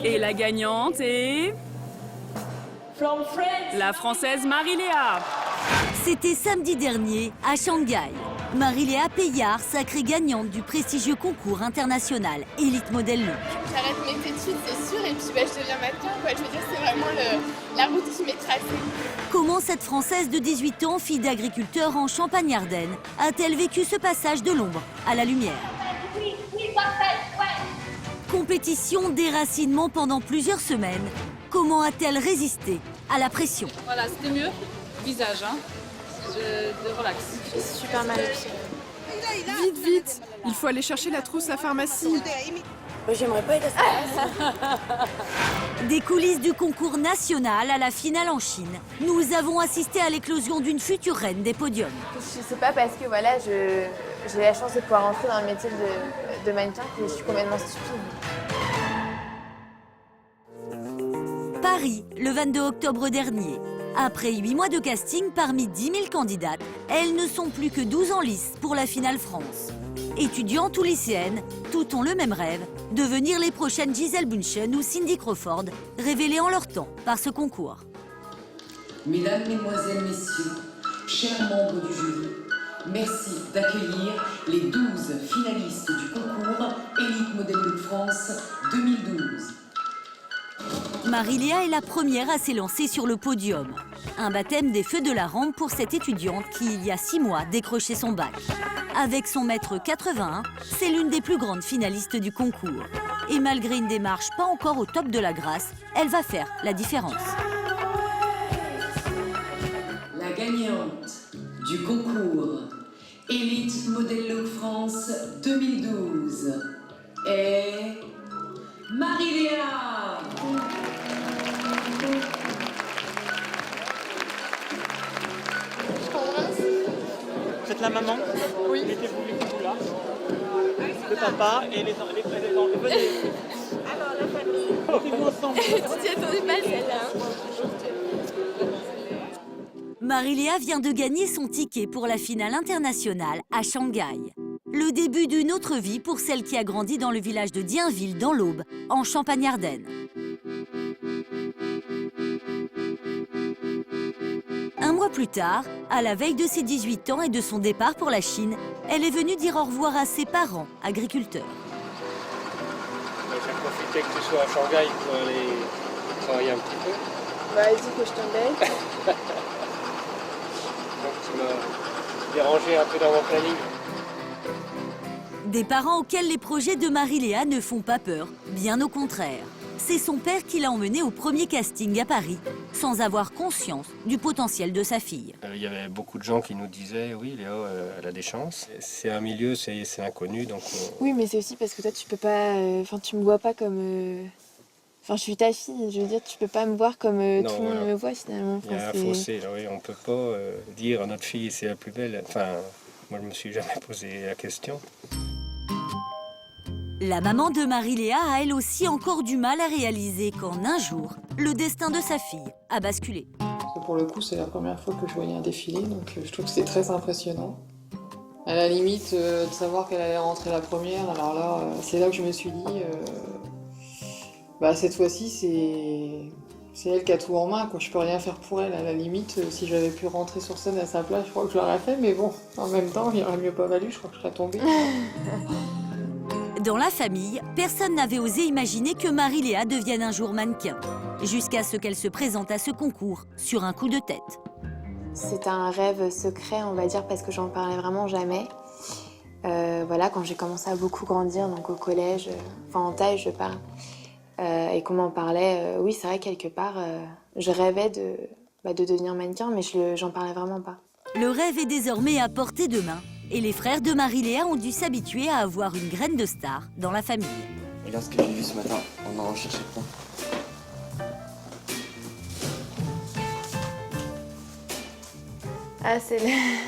Et la gagnante est... la Française Marie-Léa. C'était samedi dernier à Shanghai. Marie-Léa Payard, sacrée gagnante du prestigieux concours international Elite Model Look. J'arrête mes études, c'est sûr, et puis je deviens mannequin. Je veux dire, c'est vraiment la route qui m'est tracée. Comment cette Française de 18 ans, fille d'agriculteur en Champagne-Ardenne, a-t-elle vécu ce passage de l'ombre à la lumière? Compétition, déracinement pendant plusieurs semaines. Comment a-t-elle résisté à la pression? Voilà, c'était mieux. Visage, hein. Je relax. Je suis super mal au pied. Vite, vite. Il faut aller chercher la trousse à pharmacie. J'aimerais pas être à ce Des coulisses du concours national à la finale en Chine. Nous avons assisté à l'éclosion d'une future reine des podiums. Je sais pas parce que voilà, j'ai la chance de pouvoir entrer dans le métier de mannequin que je suis complètement stupide. Paris, le 22 octobre dernier. Après 8 mois de casting parmi 10 000 candidates, elles ne sont plus que 12 en lice pour la finale France. Étudiantes ou lycéennes, toutes ont le même rêve, devenir les prochaines Gisèle Bündchen ou Cindy Crawford, révélées en leur temps par ce concours. Mesdames, Mesdemoiselles, Messieurs, chers membres du jury, merci d'accueillir les 12 finalistes du concours Elite Model Look France 2012. Marie-Léa est la première à s'élancer sur le podium. Un baptême des feux de la rampe pour cette étudiante qui, il y a 6 mois, décrochait son bac. Avec son mètre 81, c'est l'une des plus grandes finalistes du concours. Et malgré une démarche pas encore au top de la grâce, elle va faire la différence. La gagnante du concours Elite Model Look France 2012 est Marie-Léa. Faites la maman. Oui. Mettez-vous là. Le papa et les venez. Alors la famille. Mettez-vous ensemble. Tu t'y attendais pas celle-là. Marie-Léa vient de gagner son ticket pour la finale internationale à Shanghai. Le début d'une autre vie pour celle qui a grandi dans le village de Dienville, dans l'Aube, en Champagne-Ardenne. Un mois plus tard, à la veille de ses 18 ans et de son départ pour la Chine, elle est venue dire au revoir à ses parents, agriculteurs. J'ai profité que tu sois à Shanghai pour aller travailler un petit peu. Bah, dis que je t'embête. Donc tu m'as dérangé un peu dans mon planning. Des parents auxquels les projets de Marie-Léa ne font pas peur, bien au contraire. C'est son père qui l'a emmenée au premier casting à Paris, sans avoir conscience du potentiel de sa fille. Il y avait beaucoup de gens qui nous disaient « Oui, Léo, elle a des chances ». C'est un milieu, c'est inconnu, donc... Oui, mais c'est aussi parce que toi, tu peux pas... Enfin, tu me vois pas comme... Enfin, je suis ta fille, je veux dire, tu peux pas me voir comme Non, tout le monde voilà. me voit, finalement. Il y a un fossé, là, oui. On peut pas dire à notre fille c'est la plus belle. Enfin, moi, je me suis jamais posé la question. La maman de Marie-Léa a elle aussi encore du mal à réaliser qu'en un jour, le destin de sa fille a basculé. Parce que pour le coup, c'est la première fois que je voyais un défilé, donc je trouve que c'est très impressionnant. À la limite, de savoir qu'elle allait rentrer la première, alors là, c'est là que je me suis dit, cette fois-ci, c'est elle qui a tout en main, quoi. Je peux rien faire pour elle. À la limite, si j'avais pu rentrer sur scène à sa place, je crois que je l'aurais fait, mais bon, en même temps, il aurait mieux pas valu, je crois que je serais tombée. Dans la famille, personne n'avait osé imaginer que Marie-Léa devienne un jour mannequin, jusqu'à ce qu'elle se présente à ce concours sur un coup de tête. C'est un rêve secret, on va dire, parce que j'en parlais vraiment jamais. Voilà, quand j'ai commencé à beaucoup grandir, donc au collège, enfin en taille, je parle, et qu'on m'en parlait, oui, c'est vrai, quelque part, je rêvais de devenir mannequin, mais j'en parlais vraiment pas. Le rêve est désormais à portée de main, et les frères de Marie-Léa ont dû s'habituer à avoir une graine de star dans la famille. Regarde ce que j'ai vu ce matin, on en cherchait plein. Ah, c'est...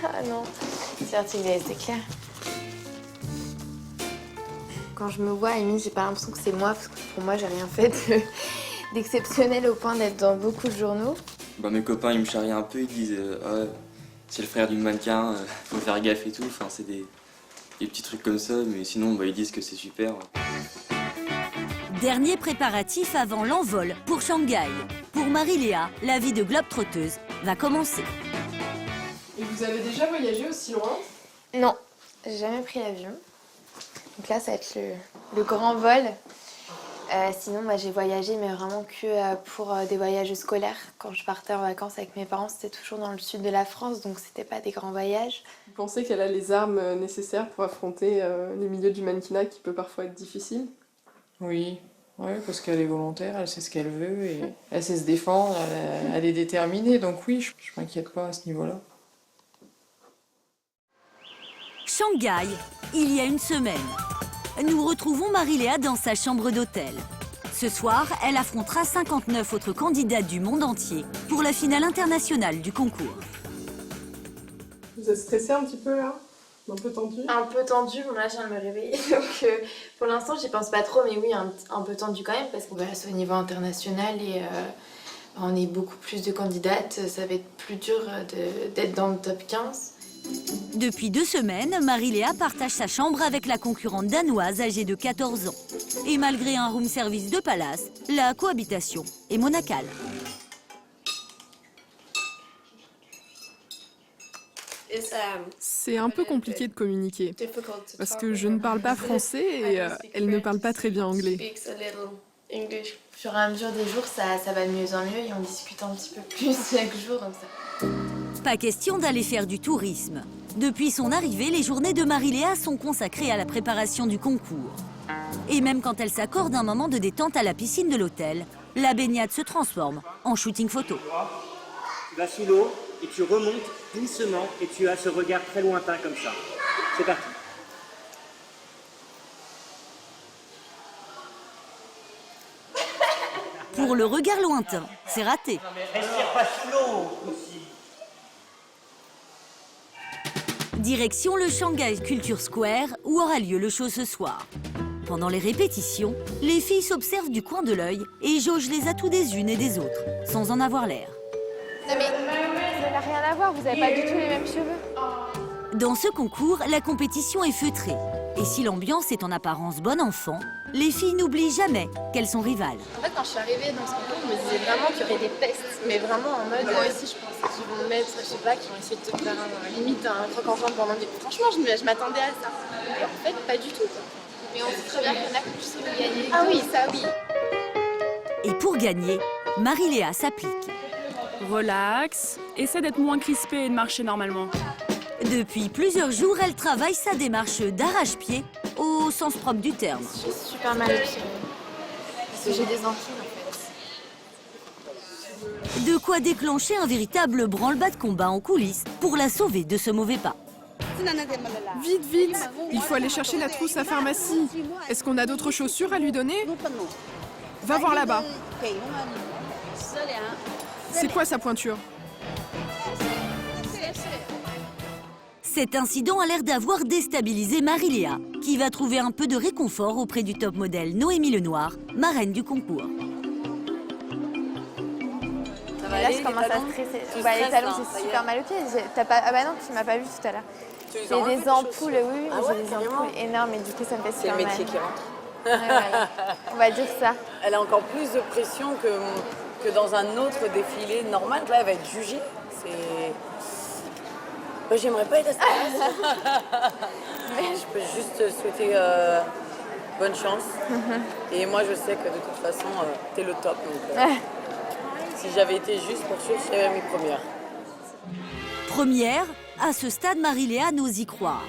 Ah non, c'est clair. Quand je me vois, à limite, j'ai pas l'impression que c'est moi, parce que pour moi, j'ai rien fait d'exceptionnel au point d'être dans beaucoup de journaux. Mes copains, ils me charrient un peu, ils disent c'est le frère du mannequin, faut faire gaffe et tout. Enfin, c'est des petits trucs comme ça, mais sinon, ils disent que c'est super. Dernier préparatif avant l'envol pour Shanghai. Pour Marie-Léa, la vie de globe-trotteuse va commencer. Et vous avez déjà voyagé aussi loin? Non, j'ai jamais pris l'avion. Donc là, ça va être le grand vol. Sinon, j'ai voyagé, mais vraiment que pour des voyages scolaires. Quand je partais en vacances avec mes parents, c'était toujours dans le sud de la France, donc c'était pas des grands voyages. Vous pensez qu'elle a les armes nécessaires pour affronter le milieu du mannequinat qui peut parfois être difficile? Oui, parce qu'elle est volontaire, elle sait ce qu'elle veut et elle sait se défendre, elle est déterminée. Donc oui, je m'inquiète pas à ce niveau-là. Shanghai, il y a une semaine. Nous retrouvons Marie-Léa dans sa chambre d'hôtel. Ce soir, elle affrontera 59 autres candidates du monde entier pour la finale internationale du concours. Vous êtes stressée un petit peu là? Un peu tendue? Un peu tendue, bon là je viens de me réveiller, donc pour l'instant j'y pense pas trop, mais oui, un peu tendue quand même, parce que c'est au niveau international et on est beaucoup plus de candidates, ça va être plus dur d'être dans le top 15. Depuis 2 semaines, Marie-Léa partage sa chambre avec la concurrente danoise âgée de 14 ans. Et malgré un room service de palace, la cohabitation est monacale. C'est un peu compliqué de communiquer, parce que je ne parle pas français et elle ne parle pas très bien anglais. Au fur et à mesure des jours, ça va de mieux en mieux et on discute un petit peu plus chaque jour. Donc ça... Pas question d'aller faire du tourisme. Depuis son arrivée, les journées de Marie-Léa sont consacrées à la préparation du concours. Et même quand elle s'accorde un moment de détente à la piscine de l'hôtel, la baignade se transforme en shooting photo. Tu vas sous l'eau et tu remontes doucement et tu as ce regard très lointain comme ça. C'est parti. Pour le regard lointain, c'est raté. Non mais respire pas sous l'eau aussi. Direction le Shanghai Culture Square où aura lieu le show ce soir. Pendant les répétitions, les filles s'observent du coin de l'œil et jaugent les atouts des unes et des autres, sans en avoir l'air. Non mais ça n'a rien à voir, vous n'avez pas du tout les mêmes cheveux. Dans ce concours, la compétition est feutrée. Et si l'ambiance est en apparence bon enfant, les filles n'oublient jamais qu'elles sont rivales. En fait, quand je suis arrivée dans ce concours, je me disais vraiment qu'il y aurait des pestes, mais vraiment en mode, moi aussi je pensais qu'ils vont mettre, je sais pas, qu'ils vont essayer de te faire limite un croc en jambe pendant des... Franchement, je m'attendais à ça. Et en fait, pas du tout. Mais on sait très bien qu'il y en a qui puissent gagner. Ah oui, ça oui. Et pour gagner, Marie-Léa s'applique. Relax, essaie d'être moins crispé et de marcher normalement. Depuis plusieurs jours, elle travaille sa démarche d'arrache-pied au sens propre du terme. Je suis super mal au pied. Parce que j'ai des ampoules en fait. De quoi déclencher un véritable branle-bas de combat en coulisses pour la sauver de ce mauvais pas. Vite, vite! Il faut aller chercher la trousse à pharmacie. Est-ce qu'on a d'autres chaussures à lui donner? Va voir là-bas. C'est quoi sa pointure? Cet incident a l'air d'avoir déstabilisé Marie-Léa, qui va trouver un peu de réconfort auprès du top modèle Noémie Lenoir, marraine du concours. Là, je commence à stresser. Les talons, j'ai super mal aux pieds. Ah bah non, tu m'as pas vu tout à l'heure. J'ai des ampoules, oui, j'ai des ampoules énormes et du coup, ça me fait super mal. C'est le métier qui rentre. Ouais. On va dire ça. Elle a encore plus de pression que dans un autre défilé normal. Là, elle va être jugée. J'aimerais pas être à cette place. Mais je peux juste souhaiter bonne chance. Et moi, je sais que de toute façon, t'es le top. Donc, si j'avais été juste pour sûr, je serais mes premières. Première, à ce stade, Marie-Léa n'ose y croire.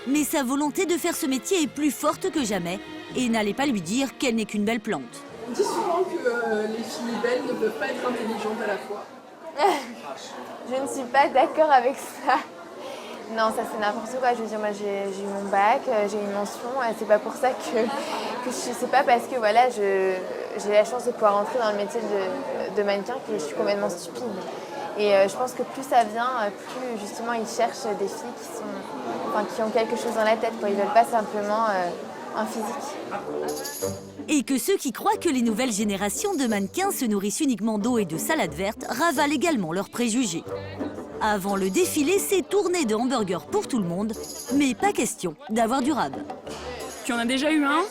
Mais sa volonté de faire ce métier est plus forte que jamais et n'allait pas lui dire qu'elle n'est qu'une belle plante. On dit souvent que les filles belles ne peuvent pas être intelligentes à la fois. Je ne suis pas d'accord avec ça. Non, ça c'est n'importe quoi. Je veux dire, moi j'ai eu mon bac, j'ai une mention. C'est pas pour ça que c'est pas parce que voilà, j'ai la chance de pouvoir entrer dans le métier de mannequin que je suis complètement stupide. Et je pense que plus ça vient, plus justement ils cherchent des filles qui ont quelque chose dans la tête. Ils veulent pas simplement un physique. Et que ceux qui croient que les nouvelles générations de mannequins se nourrissent uniquement d'eau et de salade verte ravalent également leurs préjugés. Avant le défilé, c'est tourné de hamburgers pour tout le monde, mais pas question d'avoir du rab. Tu en as déjà eu un?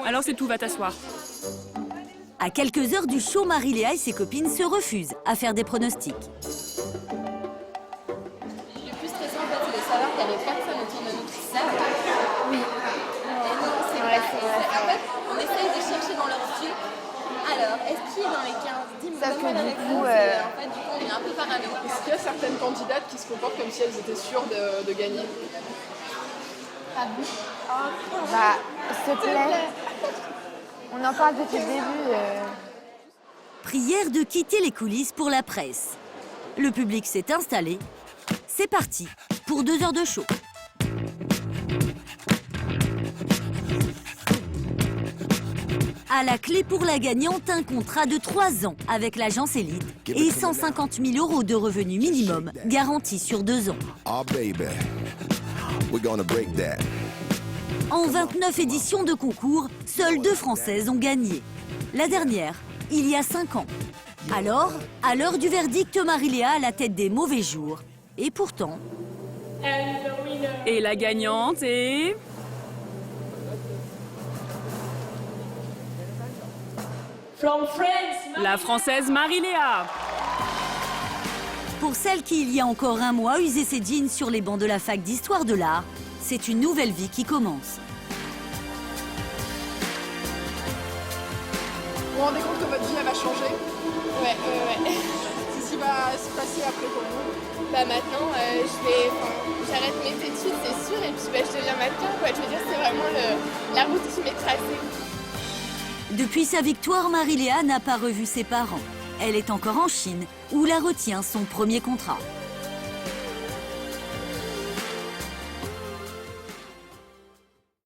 Alors c'est tout, va t'asseoir. À quelques heures du show, Marie-Léa et ses copines se refusent à faire des pronostics. Le plus stressant, en fait, c'est de savoir qu'il n'y avait personne autour de nous qui savent. Oui. C'est vrai, c'est vrai. En fait, on essaye de chercher dans leur yeux. Alors, est-ce qu'il est dans les 15? Dis-moi, donne-moi la réponse. En fait, du coup, on est un peu parano. Est-ce qu'il y a certaines candidates qui se comportent comme si elles étaient sûres de gagner? Ah bon? Bah, s'il te plaît. On en parle depuis le début. Prière de quitter les coulisses pour la presse. Le public s'est installé. C'est parti pour 2 heures de show. À la clé pour la gagnante, un contrat de 3 ans avec l'agence Elite et 150 000 € de revenus minimum garantis sur 2 ans. Oh baby, we're gonna break that. En 29 éditions de concours, seules 2 Françaises ont gagné. La dernière, il y a 5 ans. Alors, à l'heure du verdict, Marie-Léa à la tête des mauvais jours. Et pourtant... Et la gagnante est... La Française Marie-Léa. Pour celle qui, il y a encore un mois, usait ses jeans sur les bancs de la fac d'histoire de l'art, c'est une nouvelle vie qui commence. Vous vous rendez compte que votre vie, elle va changer? Ouais. C'est ce qui va se passer après pour vous? Bah maintenant, j'arrête mes études, c'est sûr, et puis je deviens mannequin, quoi. Je veux dire, c'est vraiment la route qui m'est tracée. Depuis sa victoire, Marie-Léa n'a pas revu ses parents. Elle est encore en Chine, où la retient son premier contrat.